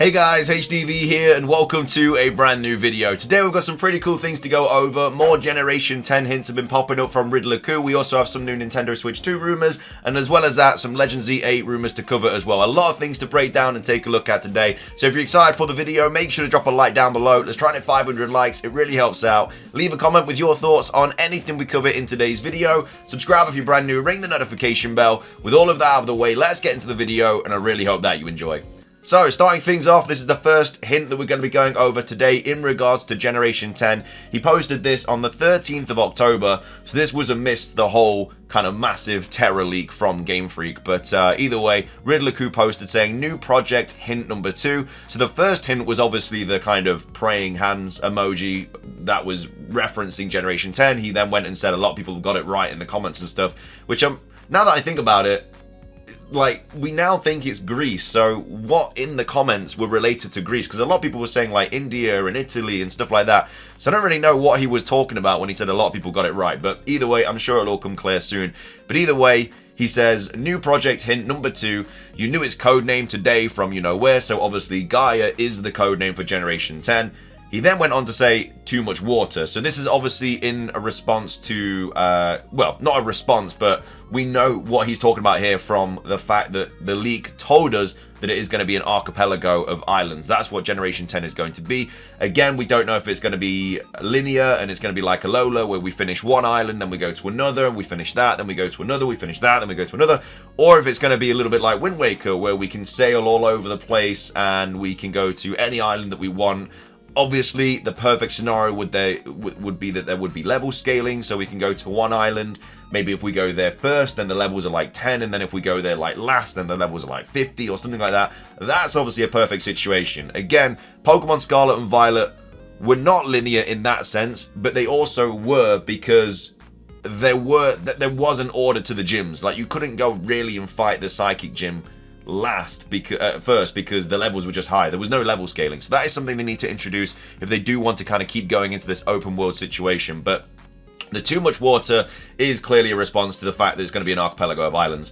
Hey guys, HDV here and welcome to a brand new video. Today we've got some pretty cool things to go over. More Generation 10 hints have been popping up from redevelopment. We also have some new Nintendo Switch 2 rumors, and as well as that, some Legend Z8 rumors to cover as well. A lot of things to break down and take a look at today. So if you're excited for the video, make sure to drop a like down below. Let's try and hit 500 likes. It really helps out. Leave a comment with your thoughts on anything we cover in today's video. Subscribe if you're brand new. Ring the notification bell. With all of that out of the way, let's get into the video, and I really hope that you enjoy. So, starting things off, this is the first hint that we're going to be going over today in regards to Generation 10. He posted this on the 13th of October, so this was amidst the whole kind of massive terror leak from Game Freak. But either way, redevelopment posted saying, new project hint number 2. So the first hint was obviously the kind of praying hands emoji that was referencing Generation 10. He then went and said a lot of people got it right in the comments and stuff, which now that I think about it, like, we now think it's Greece, so what in the comments were related to Greece? Because a lot of people were saying, like, India and Italy and stuff like that, so I don't really know what he was talking about when he said a lot of people got it right, but either way, I'm sure it'll all come clear soon. But either way, he says, new project hint number 2, you knew its codename today from you know where, so obviously Gaia is the codename for Generation 10. He then went on to say, too much water. So this is obviously in a response to, well, not a response, but we know what he's talking about here from the fact that the leak told us that it is going to be an archipelago of islands. That's what Generation 10 is going to be. Again, we don't know if it's going to be linear and it's going to be like a Alola where we finish one island, then we go to another, we finish that, then we go to another, we finish that, then we go to another. Or if it's going to be a little bit like Wind Waker where we can sail all over the place and we can go to any island that we want. Obviously, the perfect scenario would be that there would be level scaling, so we can go to one island. Maybe if we go there first, then the levels are like 10, and then if we go there like last, then the levels are like 50 or something like that. That's obviously a perfect situation. Again, Pokemon Scarlet and Violet were not linear in that sense, but they also were because there was an order to the gyms. Like, you couldn't go really and fight the Psychic Gym first because the levels were just high. There was no level scaling, so that is something they need to introduce if they do want to kind of keep going into this open world situation. But the too much water is clearly a response to the fact that it's going to be an archipelago of islands.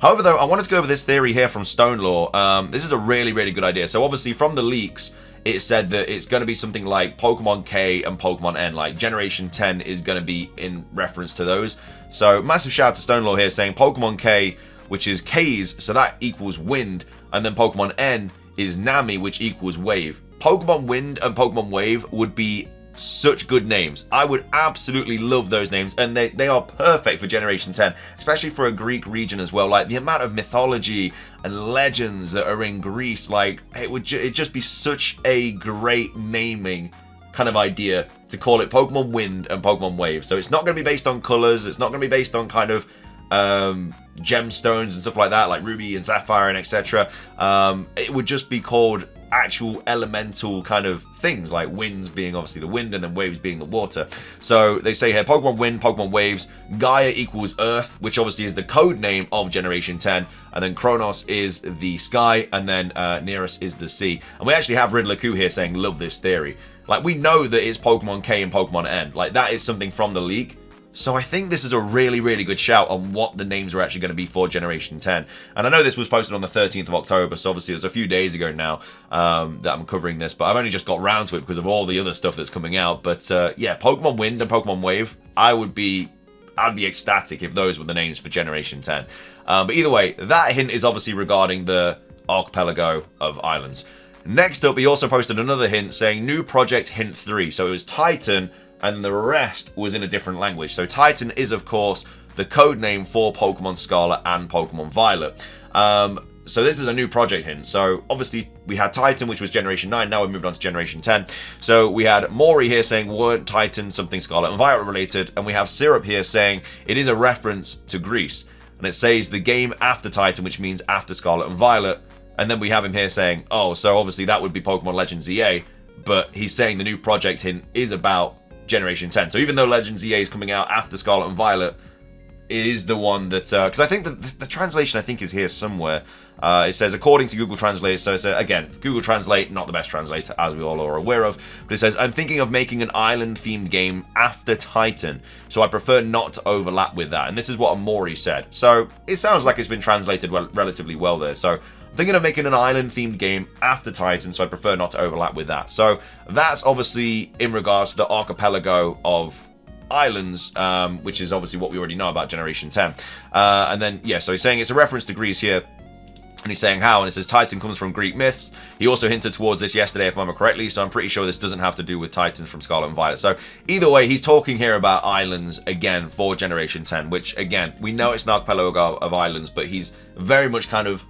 However, though, I wanted to go over this theory here from Stonelaw. This is a really good idea. So obviously from the leaks it said that it's going to be something like Pokemon K and Pokemon N, like Generation 10 is going to be in reference to those. So massive shout out to Stonelaw here saying Pokemon K, which is K's, so that equals wind, and then Pokemon N is Nami, which equals wave. Pokemon Wind and Pokemon Wave would be such good names. I would absolutely love those names, and they are perfect for Generation 10, especially for a Greek region as well. Like, the amount of mythology and legends that are in Greece, like, it'd just be such a great naming kind of idea to call it Pokemon Wind and Pokemon Wave. So it's not going to be based on colors, it's not going to be based on kind of gemstones and stuff like that, like ruby and sapphire and etc. It would just be called actual elemental kind of things, like winds being obviously the wind and then waves being the water. So they say here Pokemon Wind, Pokemon Waves, Gaia equals Earth, which obviously is the code name of Generation 10, and then Kronos is the sky, and then Nearest is the sea. And we actually have redevelopment here saying love this theory. Like, we know that it's Pokemon K and Pokemon N, like that is something from the leak. So I think this is a really good shout on what the names are actually going to be for Generation 10. And I know this was posted on the 13th of October, so obviously it was a few days ago now that I'm covering this, but I've only just got round to it because of all the other stuff that's coming out. But yeah, Pokemon Wind and Pokemon Wave, I'd be ecstatic if those were the names for Generation 10. But either way, that hint is obviously regarding the archipelago of islands. Next up, he also posted another hint saying new project hint 3. So it was Titan, and the rest was in a different language. So Titan is, of course, the code name for Pokemon Scarlet and Pokemon Violet. So this is a new project hint. So obviously we had Titan, which was Generation 9. Now we're moving on to Generation 10. So we had Maury here saying, weren't Titan something Scarlet and Violet related? And we have Syrup here saying, it is a reference to Greece. And it says the game after Titan, which means after Scarlet and Violet. And then we have him here saying, oh, so obviously that would be Pokemon Legend ZA. But he's saying the new project hint is about Generation 10. So even though Legend ZA is coming out after Scarlet and Violet, it is the one that because I think the translation I think is here somewhere. It says according to Google Translate. So it's again, Google Translate, not the best translator as we all are aware of, but it says I'm thinking of making an island themed game after Titan, so I prefer not to overlap with that. And this is what Amori said. So it sounds like it's been translated relatively well there. So thinking of making an island-themed game after Titan, so I prefer not to overlap with that. So that's obviously in regards to the archipelago of islands, which is obviously what we already know about Generation 10. And then, yeah, so he's saying it's a reference to Greece here. And he's saying how, and it says Titan comes from Greek myths. He also hinted towards this yesterday, if I remember correctly, so I'm pretty sure this doesn't have to do with Titans from Scarlet and Violet. So either way, he's talking here about islands again for Generation 10, which again, we know it's an archipelago of islands, but he's very much kind of,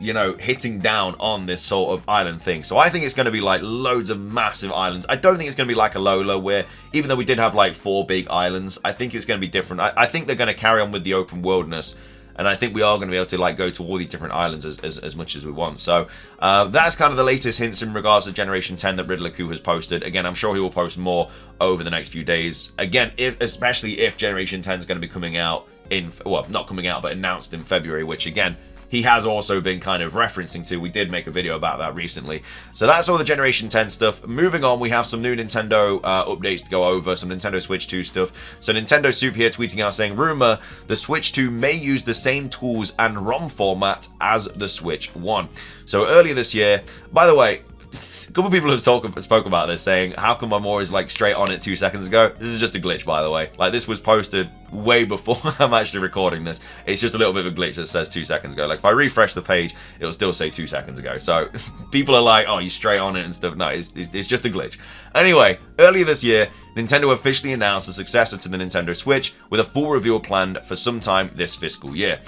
you know, hitting down on this sort of island thing. So I think it's going to be like loads of massive islands. I don't think it's going to be like a Alola, where even though we did have like 4 big islands, I think it's going to be different. I think they're going to carry on with the open worldness. And I think we are going to be able to like go to all these different islands as much as we want. So that's kind of the latest hints in regards to Generation 10 that Riddler-Ku has posted. Again, I'm sure he will post more over the next few days. Again, especially if Generation 10 is going to be coming out in, well, not coming out, but announced in February, which again, he has also been kind of referencing to. We did make a video about that recently. So that's all the Generation 10 stuff. Moving on, we have some new Nintendo updates to go over, some Nintendo Switch 2 stuff. So Nintendo Soup here tweeting out saying, rumor, the Switch 2 may use the same tools and ROM format as the Switch 1. So earlier this year, by the way, a couple of people have spoke about this, saying, how come I'm always like straight on it 2 seconds ago? This is just a glitch, by the way. Like, this was posted way before I'm actually recording this. It's just a little bit of a glitch that says 2 seconds ago. Like, if I refresh the page, it'll still say 2 seconds ago. So people are like, oh, you're straight on it and stuff. No, it's just a glitch. Anyway, earlier this year, Nintendo officially announced the successor to the Nintendo Switch with a full reveal planned for sometime this fiscal year.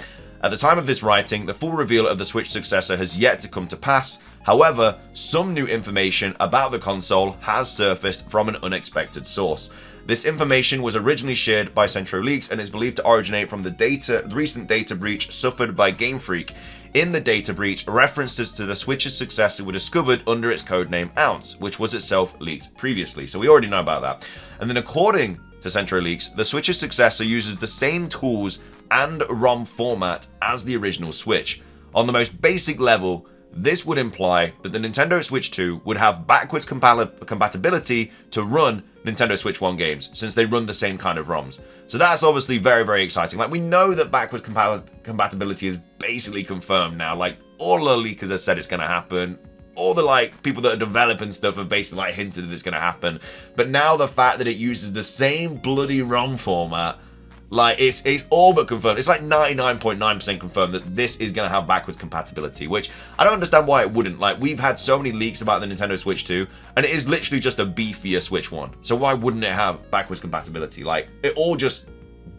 At the time of this writing, the full reveal of the Switch successor has yet to come to pass. However, some new information about the console has surfaced from an unexpected source. This information was originally shared by CentroLeaks and is believed to originate from the recent data breach suffered by Game Freak. In the data breach, references to the Switch's successor were discovered under its codename Ounce, which was itself leaked previously. So we already know about that. And then according to CentroLeaks, the Switch's successor uses the same tools and ROM format as the original Switch. On the most basic level, this would imply that the Nintendo Switch 2 would have backwards compatibility to run Nintendo Switch 1 games, since they run the same kind of ROMs. So that's obviously very, very exciting. Like, we know that backwards compatibility is basically confirmed now. Like, all the leakers have said it's going to happen. All the, like, people that are developing stuff have basically, like, hinted that it's going to happen. But now the fact that it uses the same bloody ROM format, like, it's all but confirmed. It's like 99.9% confirmed that this is going to have backwards compatibility, which I don't understand why it wouldn't. Like, we've had so many leaks about the Nintendo Switch 2, and it is literally just a beefier Switch 1. So why wouldn't it have backwards compatibility? Like, it all just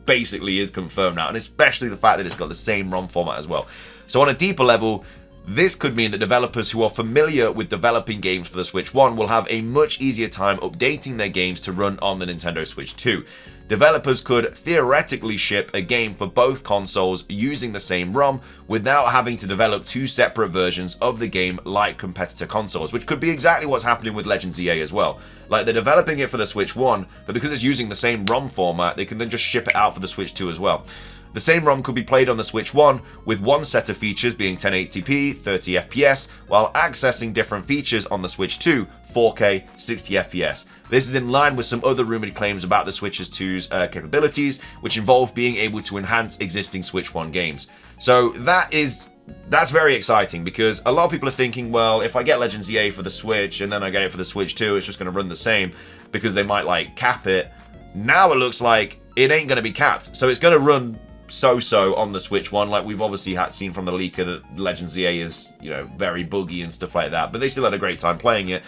basically is confirmed now, and especially the fact that it's got the same ROM format as well. So on a deeper level, this could mean that developers who are familiar with developing games for the Switch 1 will have a much easier time updating their games to run on the Nintendo Switch 2. Developers could theoretically ship a game for both consoles using the same ROM without having to develop 2 separate versions of the game like competitor consoles, which could be exactly what's happening with Legends EA as well. Like, they're developing it for the Switch 1, but because it's using the same ROM format, they can then just ship it out for the Switch 2 as well. The same ROM could be played on the Switch 1, with one set of features being 1080p, 30 FPS, while accessing different features on the Switch 2, 4K, 60 FPS. This is in line with some other rumored claims about the Switch 2's capabilities, which involve being able to enhance existing Switch 1 games. So that's very exciting, because a lot of people are thinking, well, if I get Legends EA for the Switch and then I get it for the Switch 2, it's just going to run the same, because they might, like, cap it. Now it looks like it ain't going to be capped, so it's going to run so-so on the Switch 1. Like, we've obviously seen from the leaker that Legends EA is, you know, very buggy and stuff like that, but they still had a great time playing it.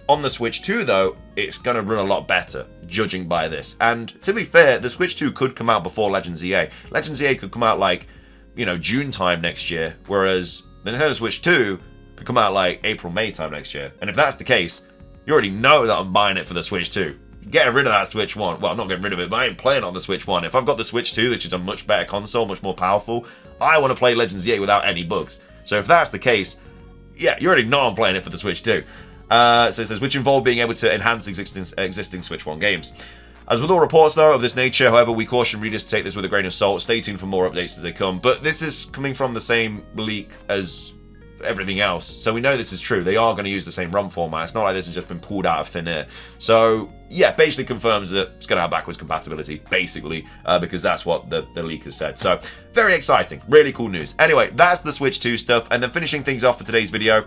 On the Switch 2, though, it's going to run a lot better, judging by this. And to be fair, the Switch 2 could come out before Legends EA. Legends EA could come out, like, you know, June time next year, whereas the Nintendo Switch 2 could come out, like, April, May time next year. And if that's the case, you already know that I'm buying it for the Switch 2. Getting rid of that Switch 1. Well, I'm not getting rid of it, but I ain't playing on the Switch 1. If I've got the Switch 2, which is a much better console, much more powerful, I want to play Legends EA without any bugs. So if that's the case, yeah, you already know I'm playing it for the Switch 2. So it says, which involve being able to enhance existing Switch 1 games. As with all reports, though, of this nature, however, we caution readers to take this with a grain of salt. Stay tuned for more updates as they come. But this is coming from the same leak as everything else. So we know this is true. They are going to use the same run format. It's not like this has just been pulled out of thin air. So yeah, basically confirms that it's going to have backwards compatibility, basically, because that's what the leak has said. So very exciting, really cool news. Anyway, that's the Switch 2 stuff. And then finishing things off for today's video,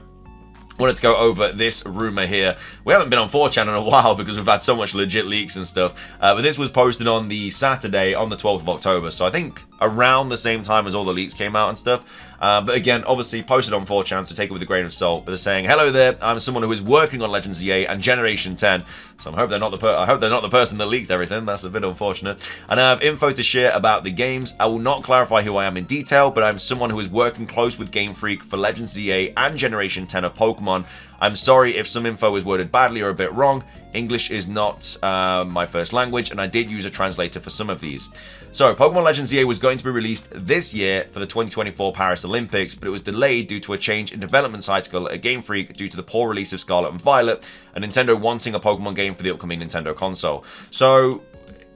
wanted to go over this rumor here. We haven't been on 4chan in a while because we've had so much legit leaks and stuff. But this was posted on the Saturday, on the 12th of October. So I think around the same time as all the leaks came out and stuff. But again, obviously posted on 4chan, so take it with a grain of salt. But they're saying, "Hello there, I'm someone who is working on Legends EA and Generation 10." So I hope they're not the person that leaked everything. That's a bit unfortunate. And I have info to share about the games. I will not clarify who I am in detail, but I'm someone who is working close with Game Freak for Legends EA and Generation 10 of Pokemon. I'm sorry if some info is worded badly or a bit wrong. English is not my first language, and I did use a translator for some of these. So, Pokemon Legends EA was going to be released this year for the 2024 Paris Olympics, but it was delayed due to a change in development cycle at Game Freak due to the poor release of Scarlet and Violet, and Nintendo wanting a Pokemon game for the upcoming Nintendo console. So,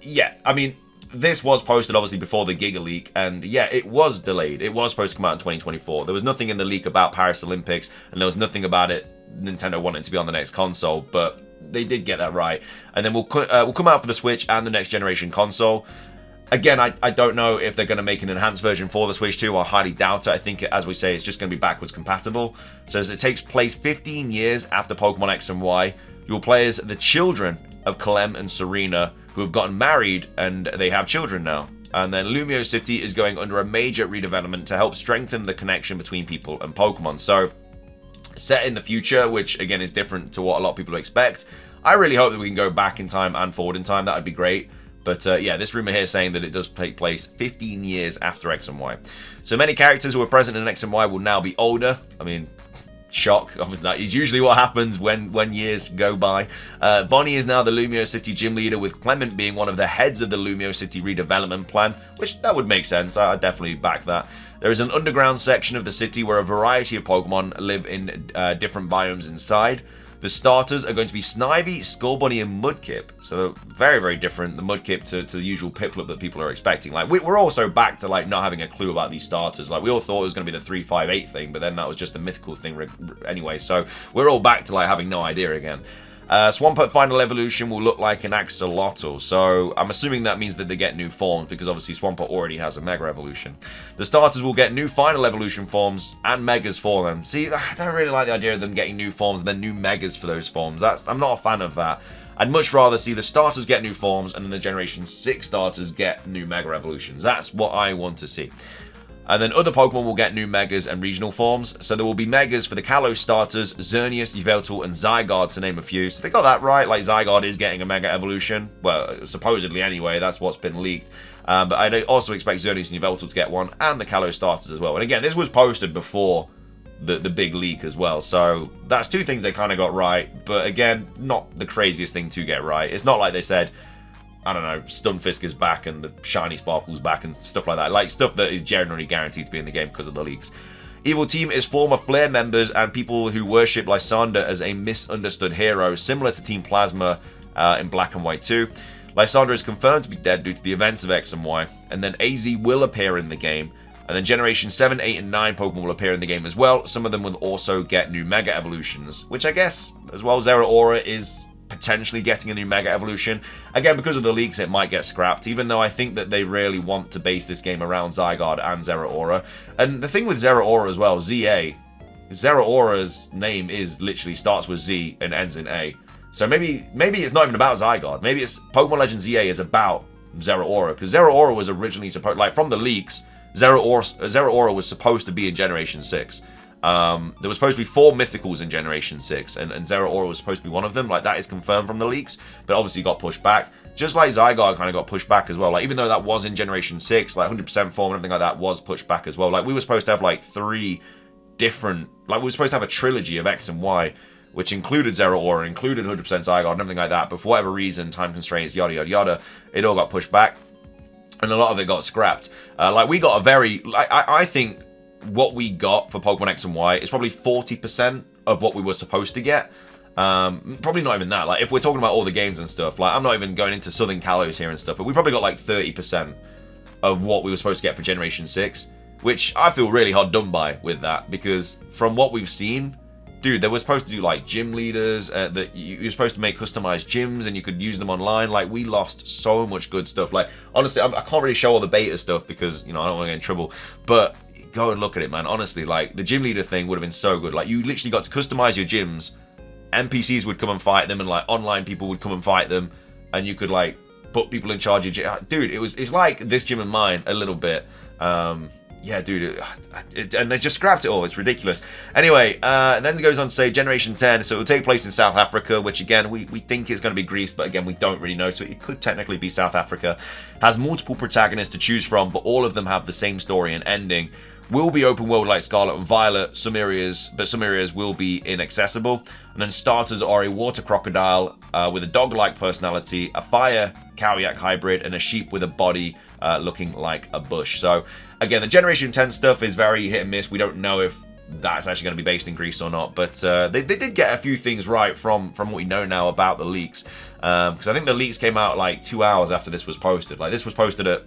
yeah, I mean, this was posted obviously before the Giga leak, and yeah, it was delayed. It was supposed to come out in 2024. There was nothing in the leak about Paris Olympics, and there was nothing about it Nintendo wanting to be on the next console, but they did get that right. And then we'll come out for the Switch and the next generation console. Again, I don't know if they're going to make an enhanced version for the Switch 2. I highly doubt it. I think, as we say, it's just going to be backwards compatible. So as it takes place 15 years after Pokemon X and Y, you'll play as the children of Clem and Serena, who have gotten married and they have children now. And then Lumiose City is going under a major redevelopment to help strengthen the connection between people and Pokemon. So, set in the future, which again is different to what a lot of people expect. I really hope that we can go back in time and forward in time. That would be great. But yeah, this rumor here saying that it does take place 15 years after X and Y. So many characters who were present in X and Y will now be older. I mean, shock. Obviously, that is usually what happens when years go by. Bonnie is now the Lumiose City gym leader, with Clement being one of the heads of the Lumiose City redevelopment plan, which that would make sense. I definitely back that. There is an underground section of the city where a variety of Pokemon live in different biomes inside. The starters are going to be Snivy, Skullbunny, and Mudkip. So very, very different, the Mudkip to the usual Piplup that people are expecting. Like, we're also back to like not having a clue about these starters. Like, we all thought it was going to be the 358 thing, but then that was just a mythical thing anyway. So we're all back to like having no idea again. Swampert Final Evolution will look like an Axolotl, so I'm assuming that means that they get new forms, because obviously Swampert already has a Mega Evolution. The starters will get new Final Evolution forms and Megas for them. See, I don't really like the idea of them getting new forms and then new Megas for those forms. I'm not a fan of that. I'd much rather see the starters get new forms and then the Generation 6 starters get new Mega Evolutions. That's what I want to see. And then other Pokemon will get new Megas and regional forms. So there will be Megas for the Kalos starters, Xerneas, Yveltal, and Zygarde, to name a few. So they got that right. Like, Zygarde is getting a Mega Evolution. Well, supposedly anyway. That's what's been leaked. But I'd also expect Xerneas and Yveltal to get one, and the Kalos starters as well. And again, this was posted before the big leak as well. So that's two things they kind of got right. But again, not the craziest thing to get right. It's not like they said, I don't know, Stunfisk is back and the Shiny Sparkle's back and stuff like that. Like, stuff that is generally guaranteed to be in the game because of the leaks. Evil Team is former Flare members and people who worship Lysander as a misunderstood hero, similar to Team Plasma in Black and White 2. Lysander is confirmed to be dead due to the events of X and Y, and then AZ will appear in the game. And then Generation 7, 8, and 9 Pokemon will appear in the game as well. Some of them will also get new Mega Evolutions, which I guess, as well, Zeraora is potentially getting a new Mega Evolution. Again, because of the leaks, it might get scrapped, even though I think that they really want to base this game around Zygarde and Zeraora. And the thing with Zeraora as well, ZA, Zeraora's name is literally starts with Z and ends in A. So maybe it's not even about Zygarde. Maybe it's Pokemon Legends ZA is about Zeraora, because Zeraora was originally supposed, like, from the leaks, Zeraora was supposed to be in Generation 6. There was supposed to be 4 mythicals in Generation 6, and Zeraora was supposed to be one of them. Like, that is confirmed from the leaks, but obviously got pushed back. Just like Zygarde kind of got pushed back as well. Like, even though that was in Generation 6, like 100% form and everything like that was pushed back as well. Like, we were supposed to have like 3 different, like, we were supposed to have a trilogy of X and Y, which included Zeraora, included 100% Zygarde and everything like that, but for whatever reason, time constraints, yada yada yada, it all got pushed back, and a lot of it got scrapped. Like, we got a very, I think what we got for Pokemon X and Y is probably 40% of what we were supposed to get. Probably not even that. Like, if we're talking about all the games and stuff, like, I'm not even going into Southern Kalos here and stuff, but we probably got like 30% of what we were supposed to get for Generation 6. which I feel really hard done by with that, because from what we've seen, dude, they were supposed to do like gym leaders, that you're supposed to make customized gyms and you could use them online. Like, we lost so much good stuff. Like, honestly, I can't really show all the beta stuff because, you know, I don't want to get in trouble, but go and look at it, man. Honestly, like, the gym leader thing would have been so good. Like, you literally got to customize your gyms, NPCs would come and fight them, and like online people would come and fight them, and you could like put people in charge of gym. Dude, it's like this gym of mine a little bit. Yeah, dude, and they just scrapped it all. It's ridiculous. Anyway, then it goes on to say Generation 10, so it will take place in South Africa, which again, we think is going to be Greece, but again, we don't really know, so it could technically be South Africa. Has multiple protagonists to choose from, but all of them have the same story and ending. Will be open world like Scarlet and Violet, some areas, but some areas will be inaccessible. And then starters are a water crocodile with a dog-like personality, a fire cow-yak hybrid, and a sheep with a body looking like a bush. So again, the Generation 10 stuff is very hit and miss. We don't know if that's actually going to be based in Greece or not, but they did get a few things right from what we know now about the leaks. Because I think the leaks came out like 2 hours after this was posted. Like, this was posted at,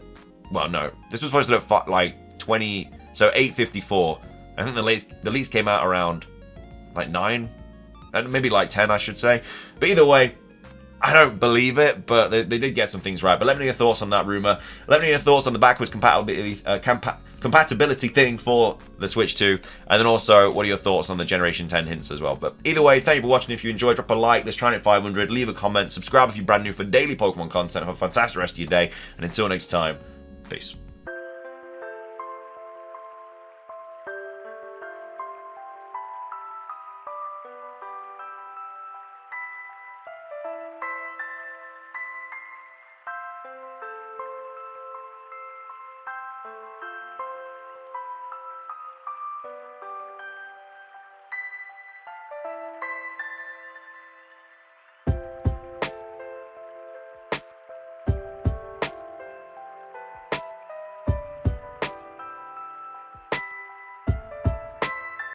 well, no, this was posted at like 20. So 8:54. I think the leaks came out around like 9, and maybe like 10, I should say. But either way, I don't believe it, but they did get some things right. But let me know your thoughts on that rumor. Let me know your thoughts on the backwards compatibility thing for the Switch 2. And then also, what are your thoughts on the Generation 10 hints as well? But either way, thank you for watching. If you enjoyed, drop a like. Let's try and hit 500. Leave a comment. Subscribe if you're brand new for daily Pokemon content. Have a fantastic rest of your day. And until next time, peace.